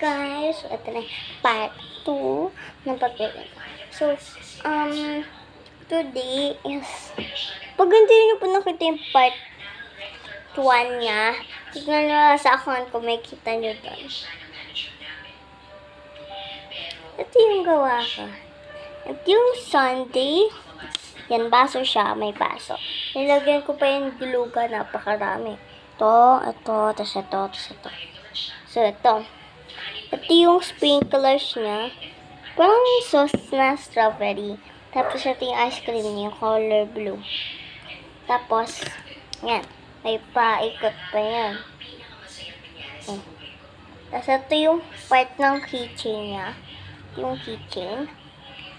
guys! Ito na part 2 ng pagpili ko. So, today is, pag hindi nyo po nakita yung part 1 niya, tignan nyo sa account ko, may kita nyo doon. Ito yung gawa ko. Ito yung Sunday. Yan, baso siya. May baso. Nilagyan ko pa yung diluga. Napakarami. Ito, tas ito, tas ito. So, ito. Ito yung sprinklers niya. Parang sauce na strawberry. Tapos, ito yung ice cream niya. Color blue. Tapos, yan. May paikot pa yan. Yan. Tapos, ito yung part ng keychain niya. Ito yung keychain.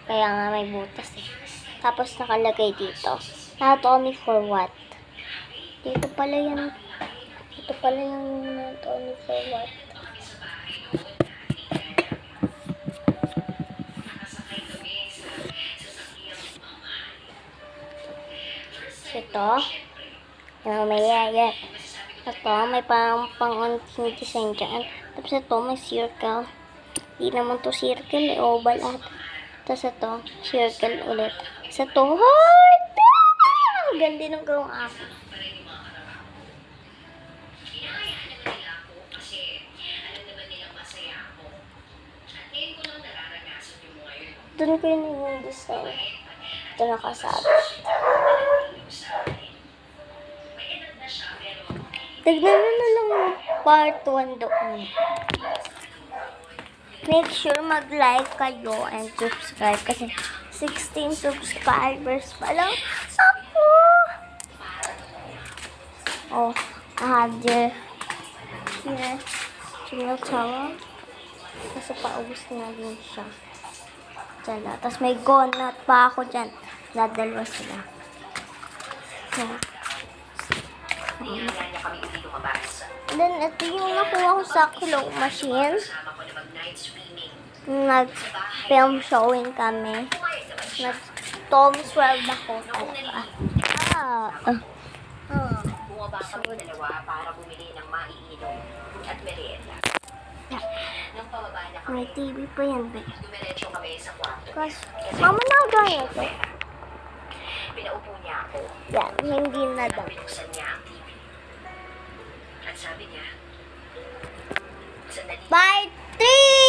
Kaya nga may butas eh. Tapos, nakalagay dito. Not only for what? Dito pala yan. Ito pala yung not only for what. Ito. May yaya. Ito, may pang-unting design dyan. Tapos ito, may circle. Hindi naman to circle, oval at. Tapos ito, circle ulit. Tapos ito, heart! Ang ganda ng gawang ako. Doon ko yung design. Ito nakasabit. Tignan na lang yung part 1 doon. Make sure mag-like kayo and subscribe kasi 16 subscribers pa lang ako. Oh, I have here Chinatown. Kasi paubos na din siya. Diyan na. Tapos may gonat pa ako dyan. Dadalwa sila. And then, ito yung nakuha ko sa claw machine. Nag-film showing kami. Nag-Tom's World ako talaga. Bumaba kami dalawa para bumili ng maiinom at merienda. Nang pababa na kami, May TV pa yan, be. dumiretso kami sa kwarto. Kasi, mama na gaya ito. Pinaupo niya ako. Yan, hindi na daw. Pinuksan niya ang TV. At sabi niya, sandali. Part 3!